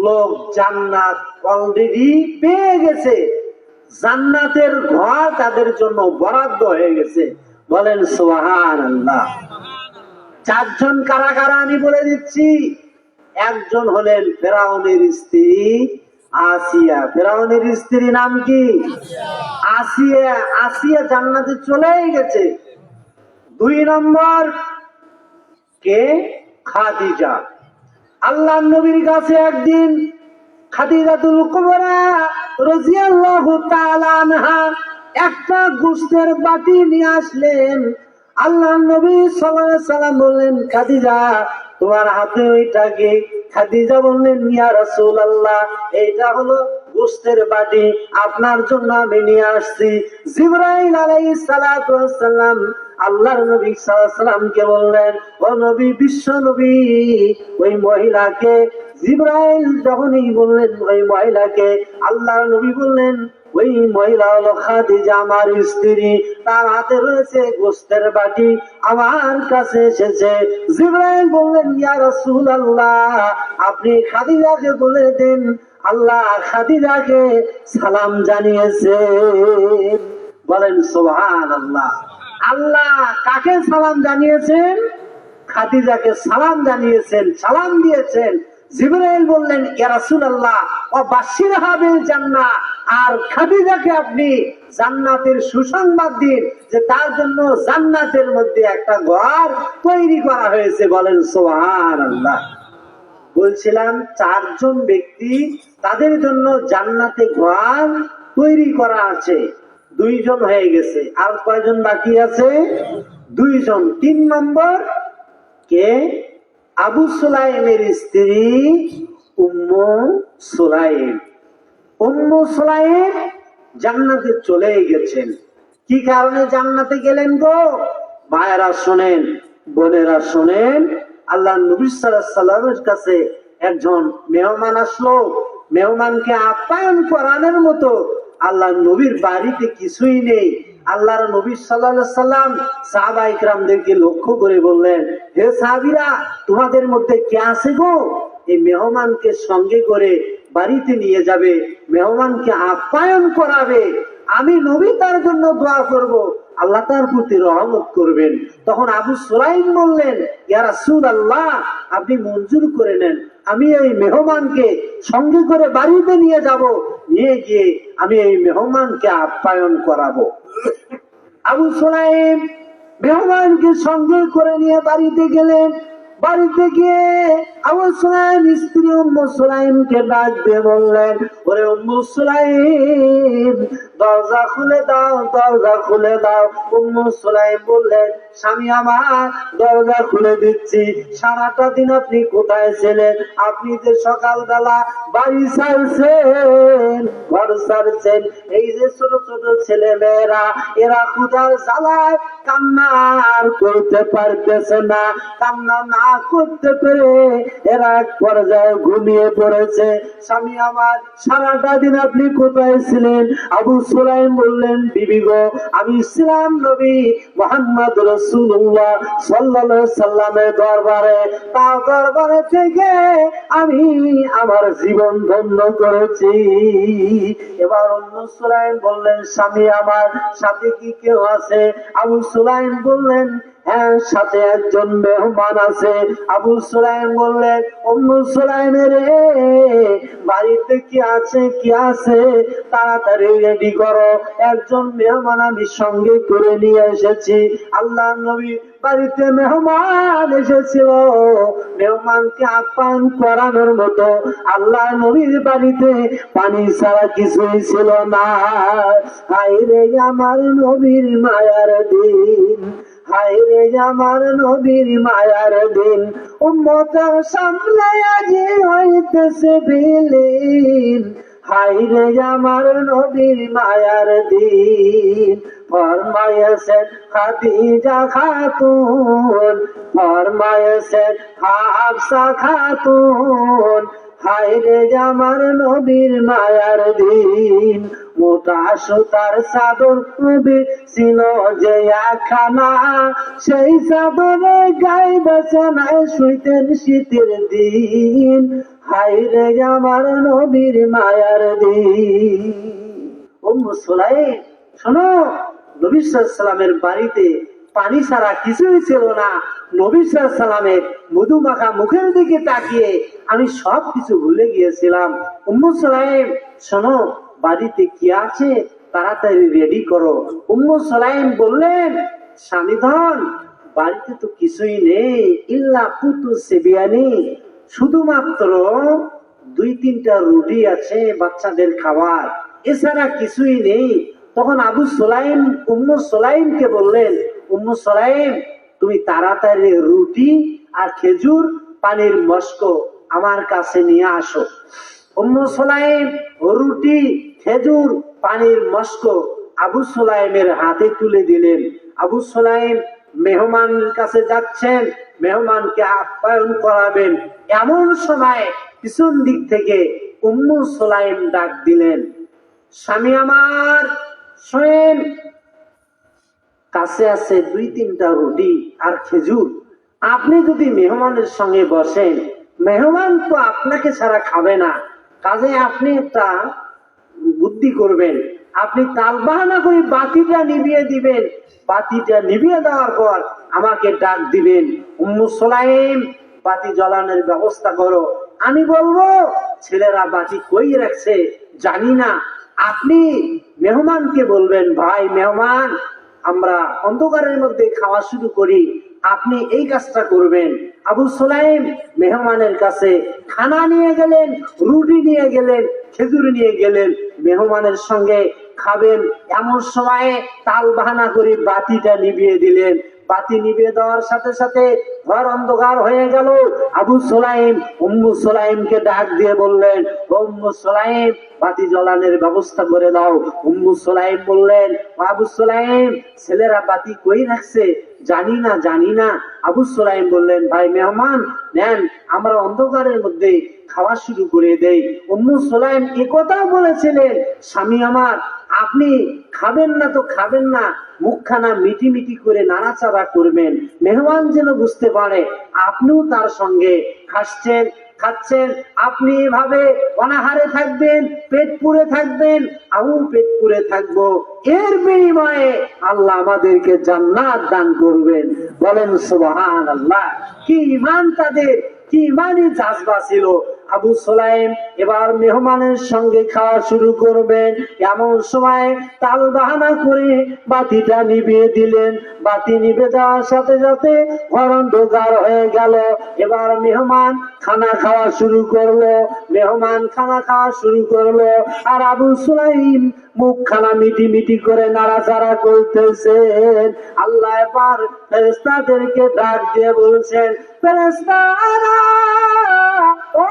লোক জান্নাত অলরেডি পেয়ে গেছে, জান্নাতের ঘর তাদের জন্য বরাদ্দ হয়ে গেছে। বলেন সুবহানাল্লাহ। চারজন কারা কারা আমি বলে দিচ্ছি। একজন হলেন ফেরাউনের স্ত্রী আসিয়া। ফেরাউনের স্ত্রী নাম কি? আসিয়া। আসিয়া জান্নাতে চলেই গেছে। 2 নম্বর কে? খাদিজা। আল্লাহর নবীর কাছে একদিন খাদিজাতুল কুবরা রাদিয়াল্লাহু তাআলা আনহা একটা গোশতের বাটি নিয়ে আসলেন। আল্লাহর নবী সাল্লাল্লাহু আলাইহি সাল্লাম বললেন, খাদিজা তোমার হাতে ওইটা কি? খাদিজা বললেন, ইয়া রাসূলুল্লাহ এইটা হলো গোশতের বাটি, আপনার জন্য আমি নিয়ে আসছি। জিবরাইল আলাইহিস সালাতু ওয়াস সালাম আল্লাহর নবী সাল্লাল্লাহু আলাইহি সাল্লামকে বললেন, ও নবী, বিশ্ব নবী, ওই মহিলাকে। জিবরাইল যখনই বললেন ওই মহিলাকে, আল্লাহর নবী বললেন, ওই মহিলা হলো খাদিজা, আমার স্ত্রী। তার হাতে রয়েছে গোশতের বাটি, আমার কাছে এসেছে। জিবরাইল বললেন, ইয়া রাসূলুল্লাহ আপনি খাদিজাকে বলে দেন আল্লাহ খাদিজাকে সালাম জানিয়েছে। বলেন সুবহানাল্লাহ। আল্লাহ কাকে সালাম জানিয়েছেন? খাদিজাকে সালাম জানিয়েছেন, সালাম দিয়েছেন। জিবরাইল বললেন, ইয়া রাসূলুল্লাহ ওয়া বাশশিরহা বিল জান্নাহ, আর খাদিজাকে আপনি জান্নাতের সুসংবাদ দিন যে তার জন্য জান্নাতের মধ্যে একটা ঘর তৈরি করা হয়েছে। বলেন সুবহানাল্লাহ। বলছিলাম 4 জন ব্যক্তি, তাদের জন্য জান্নাতে ঘর তৈরি করা আছে। 2 জন হয়ে গেছে, আর কয়জন বাকি আছে? 2 জন। 3 নম্বর কে? আবু সুলাইমের স্ত্রী উম্মু সুলাইম। উম্মু সুলাইম জান্নাতে চলে গেছেন। কি কারণে জান্নাতে গেলেন গো? মায়েরা শোনেন, বোনেরা শোনেন। আল্লাহ নবী সাল্লাল্লাহু আলাইহি সাল্লামের কাছে একজন মেহমান আসলো। মেহমানকে আপ্যায়ন করানোর মতো আল্লাহ নবীর বাড়িতে কিছুই নেই। আল্লাহর নবী সাল্লাল্লাহু আলাইহি সাল্লাম সাহাবায়ে কিরামদেরকে লক্ষ্য করে বললেন, হে সাহাবীরা, তোমাদের মধ্যে কে আছে গো? এই মেহমানকে সঙ্গে করে বাড়িতে নিয়ে যাবে, মেহমানকে আপ্যায়ন করাবে, আমি নবী তার জন্য দোয়া করব, আল্লাহ তার প্রতি রহমত করবেন। তখন আবু সুলাইম বললেন, ইয়া রাসূলুল্লাহ আপনি মঞ্জুর করে নেন, আমি এই মেহমানকে সঙ্গে করে বাড়িতে নিয়ে যাব, নিয়ে গিয়ে আমি এই মেহমানকে আপ্যায়ন করাবো। আবু সুলাইম মেহমানকে সঙ্গে করে নিয়ে বাড়িতে গেলেন। বাড়িতে গিয়ে আবু সুলাইম স্ত্রী উম্মু সুলাইমকে ডাক দিয়ে বললেন, ওরে উম্মু সুলাইম দরজা খুলে দাও, দরজা খুলে দাও। উম্মু সুলাইম বললেন, স্বামী আমার দরজা খুলে দিচ্ছি, সারাটা দিন আপনি কোথায় ছিলেন? আপনি যে সকালবেলা বাড়ি ছাড়ছেন, ঘর ছাড়ছেন, এই যে ছোট ছোট ছেলে মেয়েরা এরা ক্ষুধার জ্বালায় কান্না আর করতে পারতেছে না, কান্না না করতে পেরে এরা এক পর্যায়ে ঘুমিয়ে পড়েছে। স্বামী আমার সারাটা দিন আপনি কোথায় ছিলেন? আবু সুলাইম বললেন, বিবি গো, আমি ছিলাম নবী মুহাম্মদ রাসূলুল্লাহ সাল্লাল্লাহু আলাইহি সাল্লামের দরবারে, তার দরবারে থেকে আমি আমার জীবন ধন্য করেছি। এবার উম্মু সুলাইম বললেন, স্বামী আমার সাথে কি কেউ আছে? আবু সুলাইম বললেন, হ্যাঁ, সাথে একজন মেহমান আছে। আবু সুলাইম বললেন, উম্মু সুলাইম রে, বাড়িতে কি আছে? কি আছে? তাড়াতাড়ি রেডি করো, একজন মেহমান আমি সঙ্গে করে নিয়ে এসেছি। আল্লাহ নবী বাড়িতে মেহমান এসেছিল, মেহমানকে আপ্যায়ন করানোর মতো আল্লাহ নবীর বাড়িতে পানি ছাড়া কিছুই ছিল না। হায় রে আমার নবীর মায়ার দিন, হায় রে আমার নবীর মায়ার দিন, উম্মতের সামলায়া যে হইতেছে বিলীন। হায় রে আমার নবীর মায়ার দিন। ফরমায়েছেন খাদিজা খাতুন, ফরমায়েছেন হাফসা খাতুন, হায় রে আমার নবীর মায়ার দিন। মোটা সুতার চাদর ছিল যে একখানা, সেই চাদরে গায়ে বেছানায় শুইতেন শীতের দিন। হায় রে আমার নবীর মায়ার দিন। উম্মু সুলাইম, শোনো, নবী সাল্লাল্লাহু আলাইহি সাল্লামের বাড়িতে পানি ছাড়া কিছুই ছিল না। নবী সাল্লাল্লাহু আলাইহি সাল্লামের মধুমাখা মুখের দিকে তাকিয়ে আমি সব কিছু ভুলে গিয়েছিলাম। উম্মু সুলাইম, শোনো, বাড়িতে কি আছে তাড়াতাড়ি রেডি করো। উম্মু সুলাইম বললেন, স্বামীধন, বাড়িতে তো কিছুই নেই, ইল্লা পুতু সেবিয়ানি, শুধুমাত্র 2-3টা রুটি আছে বাচ্চাদের খাবার, এছাড়া কিছুই নেই। তখন আবু সুলাইম উম্মু সুলাইমকে বললেন, উম্মু সুলাইম, তুমি তাড়াতাড়ি রুটি আর খেজুর পানির মস্ক আমার কাছে নিয়ে আসো। উম্মু সুলাইম রুটি, খেজুর, পানির মস্ক আবু সুলাইমের হাতে তুলে দিলেন। আবু সুলাইম মেহমানের কাছে যাচ্ছেন, মেহমানকে আপ্যায়ন করাবেন। এমন সময় পিছন দিক থেকে উম্মু সুলাইম ডাক দিলেন, স্বামী আমার, শোনেন, কাছে আছে 2-3টা রুটি আর খেজুর। আপনি যদি মেহমানের সঙ্গে বসেন, মেহমান তো আপনাকে ছাড়া খাবে না, কাজে আপনি একটা বুদ্ধি করবেন, আপনি তাল বাহানা করে বাতিটা নিভিয়ে দিবেন। বাতিটা নিভিয়ে দেওয়ার পর আমাকে ডাক দিবেন, উম্মু সুলাইম, বাতি জ্বালানোর ব্যবস্থা করো। আমি বলবো, ছেলেরা বাতি কই রাখছে জানি না। আপনি মেহমানকে বলবেন, ভাই মেহমান, আমরা অন্ধকারের মধ্যে খাওয়া শুরু করি, আপনি এই কাজটা করবেন। আবু সুলাইম মেহমানের কাছে খানা নিয়ে গেলেন, রুটি নিয়ে গেলেন, খেজুর নিয়ে গেলেন, মেহমানের সঙ্গে খাবেন। এমন সময়ে তাল বাহানা করে বাতিটা নিভিয়ে দিলেন। বাতি নিভিয়ে দেওয়ার সাথে সাথে ঘর অন্ধকার হয়ে গেল। আবু সুলাইম উম্মু সুলাইমকে ডাক দিয়ে বললেন, উম্মু সুলাইম, বাতি জ্বালানোর ব্যবস্থা করে দাও। উম্মু সুলাইম বললেন, আবু সুলাইম, ছেলেরা বাতি কই রাখছে জানি না, জানি না। আবু সুলাইম বললেন, ভাই মেহমান, নেন, আমরা অন্ধকারের মধ্যে খাওয়া শুরু করে দেই। উম্মু সুলাইম একথাও বলেছিলেন, স্বামী আমার, আপনি খাবেন না তো খাবেন না, মুখখানা মিটি মিটি করে নাড়াচাড়া করবেন, মেহমান যেন বুঝতে পারে আপনিও তার সঙ্গে খাচ্ছেন খাচ্ছেন। আপনি এভাবে অনাহারে থাকবেন, পেট পুরে থাকবেন, আমিও পেট পুরে থাকবো। এর বিনিময়ে আল্লাহ আমাদেরকে জান্নাত দান করবেন। বলেন সুবহানাল্লাহ। কি ঈমান তাদের, কি ঈমানি জাজবা ছিল। আবু সুলাইম এবার মেহমানের সঙ্গে খাওয়া শুরু করবেন। এমন সময় তাল বাহানা করে বাতিটা নিভিয়ে দিলেন। বাতি নিভে দেওয়ার সাথে সাথে ঘর অন্ধকার হয়ে গেল। এবার মেহমান খানা খাওয়া শুরু করলো, মেহমান খানা খাওয়া শুরু করলো, আর আবু সুলাইম মুখখানা মিটি মিটি করে নাড়াচাড়া করতেছেন। আল্লাহ এবার ফেরেশতাদেরকে ডাক দিয়ে বলছেন, ফেরেশতারা, ও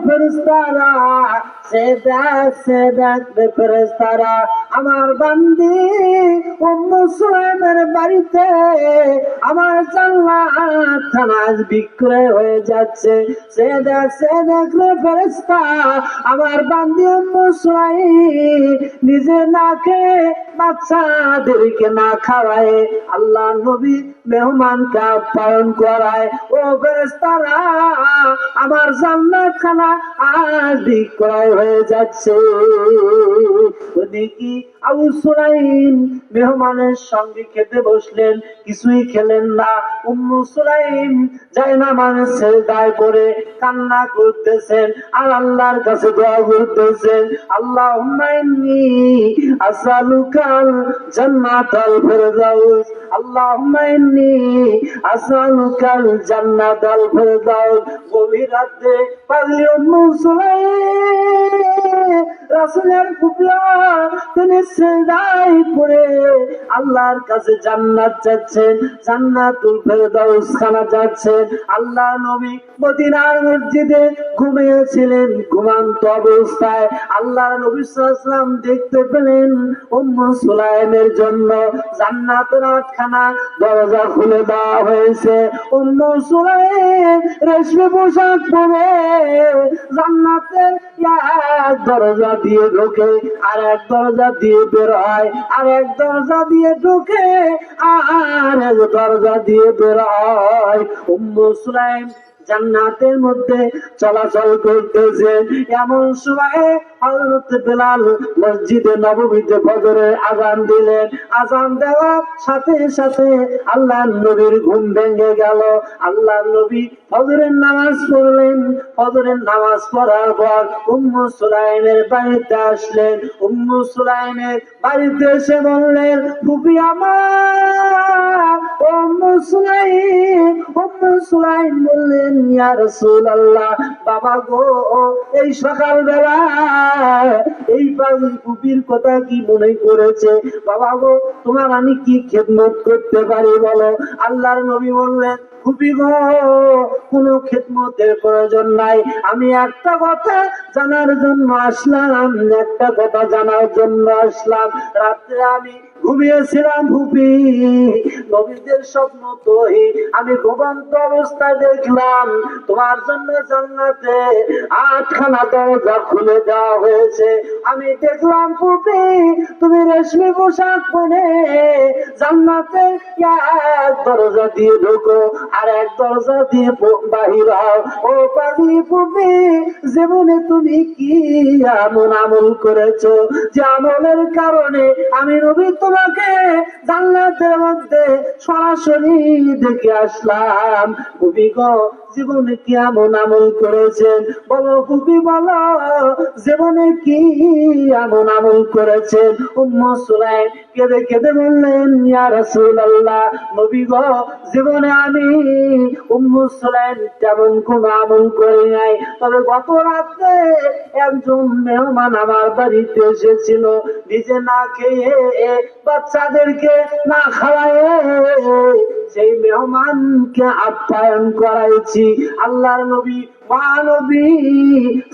ফেরেশতারা, সে দেখ ফেরেশতারা, আমার বান্দি উম্মু সুলাইমের বাড়িতে আমার জান্নাত খানা বিক্রয় হয়ে যাচ্ছে। সে দেখ রে ফেরেশতা, আমার বান্দি উম্মু সুলাইম নিজে না খেয়ে বাচ্চাদেরকে না খাওয়ায় আল্লাহ নবী মেহমানকে আপ্যায়ন করায়। ও ফেরেশতারা, আমার জান্নাত খানা আজ বিক্রয় হয়ে যাচ্ছে। ওদিকে আবু সুলাইম মেহমানের সঙ্গে খেতে বসলেন, কিছুই খেলেন না। উম্মু সুলাইম জায়নামাজে সিজদায় পড়ে কান্না করতেছেন আর আল্লাহর কাছে দোয়া করতেছেন, আল্লাহুম্মা ইন্নী আসআলুকাল জান্নাতাল ফিরদাউস, আল্লাহুম্মা ইন্নী আসআলুকাল জান্নাতাল ফিরদাউস। গভীর রাতে পাগলি উম্মু সুলাইম রাসূলের কুবলা তিনি সিজদায় পড়ে আল্লাহর কাছে জান্নাত চাচ্ছেন, জান্নাতুল ফেরদাউস খানা যাচ্ছেন। আল্লাহ নবী মদিনার মসজিদে ঘুমিয়েছিলেন। ঘুমান্ত অবস্থায় আল্লাহ নবী সাল্লাল্লাহু আলাইহি ওয়াসাল্লাম দেখতে পেলেন উম্মু সুলাইমের জন্য জান্নাতের আটখানা দরজা খুলে দেওয়া হয়েছে। উম্মু সুলাইম রেশমি পোশাক পরে জান্নাতের এক দরজা দিয়ে ঢোকে, আর এক দরজা দিয়ে বের হয়, আর এক দরজা দিয়ে ঢোকে, আর এক দরজা দিয়ে বের হয়। উম্মু সুলাইম জান্নাতের মধ্যে চলাচল করতেছেন। এমন সময়ে হযরত বেলাল মসজিদে নববীতে ফজরের আযান দিলেন। আযান দেওয়ার সাথে সাথে আল্লাহর নবীর ঘুম ভেঙে গেল। আল্লাহর নবী ফজরের নামাজ পড়লেন। ফজরের নামাজ পড়ার পর উম্মু সুলাইমের বাড়িতে আসলেন। উম্মু সুলাইমের বাড়িতে এসে বললেন, ফুপি আমার। উম্মু সুলাইম বললেন, ইয়া রাসূলুল্লাহ, বাবা গো, এই সকালবেলা এই পাগলি ফুপির কথা কি মনে করেছে? বাবা গো, তোমার আমি কি খেদমত করতে পারি বলো? আল্লাহর নবী বললেন, ফুপি গো, কোনো খেদমতের প্রয়োজন নাই। আমি একটা কথা জানার জন্য আসলাম, একটা কথা জানার জন্য আসলাম। রাত্রে আমি ঘুমিয়েছিলাম ফুপি, নবীদের স্বপ্ন তো আমি ঘুমন্ত অবস্থায় দেখলাম তোমার জন্য জান্নাতে 8খানা দরজা খুলে দেওয়া হয়েছে। আমি দেখলাম ফুপি, তুমি রেশমি পোশাক পরে জান্নাতে এক দরজা দিয়ে ঢোকো, আর এক দরজা দিয়ে বাহির হও। ও পাগলি ফুপি, জীবনে তুমি কি এমন আমল করেছো যে আমলের কারণে আমি নবী তোমাকে জান্নাতের মধ্যে সরাসরি দেখে আসলাম? ফুপি গো, জীবনে কি এমন আমল করেছেন? বলো ফুপি, বলো জীবনে কি এমন আমল করেছেন? উম্মু সুলাইম কেঁদে কেঁদে বললেন, ইয়া রাসূলুল্লাহ, নবী গো, জীবনে আমি উম্মু সুলাইম তেমন কোন আমল করি নাই। তবে গত রাতে একজন মেহমান আমার বাড়িতে এসেছিল, নিজে না খেয়ে বাচ্চাদেরকে না খাওয়ায় সেই মেহমানকে আপ্যায়ন করাইছি। আল্লাহর নবী মহানবী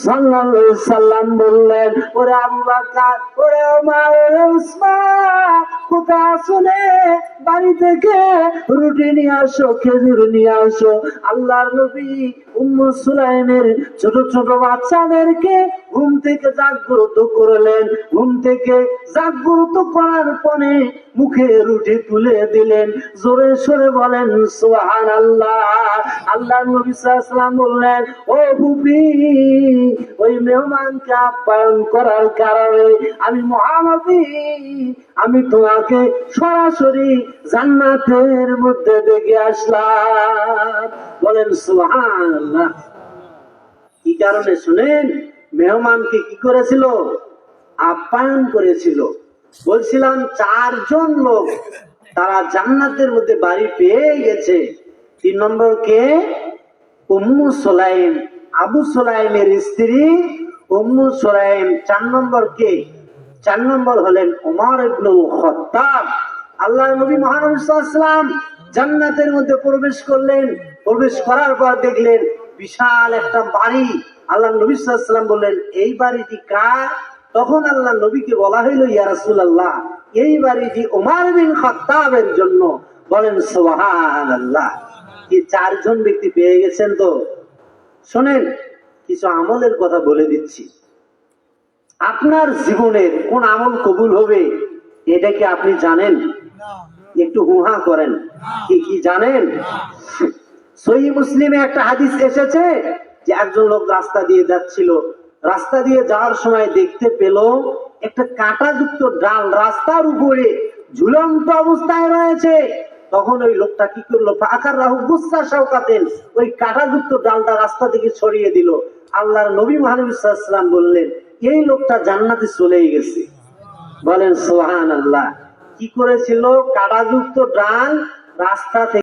সাল্লাল্লাহু আলাইহি সাল্লাম বললেন, ওরে আবু বকর, ওরে ওমর, ওরে উসমান, কোথায় শুনে বাড়ি থেকে রুটি নিয়ে আসো, খেজুর নিয়ে আসো। আল্লাহর নবী উম্মু সুলাইমের ছোট ছোট বাচ্চাদেরকে ঘুম থেকে জাগ্রত করলেন। ঘুম থেকে জাগ্রত করার পরে মুখে রুটি তুলে দিলেন। জোরে সরে বলেন সুবহানাল্লাহ। আল্লাহর নবী সাল্লাল্লাহু আলাইহি ওয়াসাল্লাম বললেন, ও ফুপি, ওই মেহমানকে আপ্যায়ন করার কারণে আমি মহানবী, আমি তোমাকে সরাসরি জান্নাতের মধ্যে দেখে আসলাম। বলেন সুবহানাল্লাহ। কি কারণে শুনেন? মেহমানকে কি করেছিল? আপ্যায়ন করেছিল। বলছিলাম 4জন লোক তারা জান্নাতের মধ্যে বাড়ি পেয়ে গেছে। 3 নম্বর কে? উম্মু সুলাইম, আবু সুলাইমের স্ত্রী উম্মু সুলাইম। 4 নম্বর কে? 4 নম্বর হলেন ওমর ইবনুল খাত্তাব। আল্লাহর নবী মুহাম্মদ সাল্লাল্লাহু আলাইহি ওয়াসাল্লাম জান্নাতের মধ্যে প্রবেশ করলেন। প্রবেশ করার পর দেখলেন বিশাল একটা বাড়ি। আল্লাহর নবী সাল্লাল্লাহু আলাইহি ওয়াসাল্লাম বললেন, এই বাড়িটি কার? তখন আল্লাহর নবীকে বলা হইল, ইয়া রাসূলুল্লাহ, এই বাড়িটি ওমর বিন খাত্তাবের জন্য। বলেন সুবহানাল্লাহ। কি 4জন ব্যক্তি পেয়ে গেছেন? তো শোনেন, কিছু আমলের কথা বলে দিচ্ছি। আপনার জীবনের কোন আমল কবুল হবে এটা কি আপনি জানেন? একটু হুহা করেন। কি কি জানেন? সহিহ মুসলিমে একটা হাদিস এসেছে যে একজন লোক রাস্তা দিয়ে যাচ্ছিল। রাস্তা দিয়ে যাওয়ার সময় দেখতে পেল একটা কাঁটাযুক্ত ডাল রাস্তার উপরে ঝুলন্ত অবস্থায় রয়েছে। তখন ওই লোকটা কি করলো? ফাকার রাহু গুসা শাওকাতেন, ওই কাঁটাযুক্ত ডালটা রাস্তা থেকে ছড়িয়ে দিল। আল্লাহর নবী মুহাম্মদ সাল্লাল্লাহু আলাইহি ওয়াসাল্লাম বললেন, এই লোকটা জান্নাতে চলেই গেছে। বলেন সুবহানাল্লাহ। কি করেছিল? কাঁটাযুক্ত ডাল রাস্তা থেকে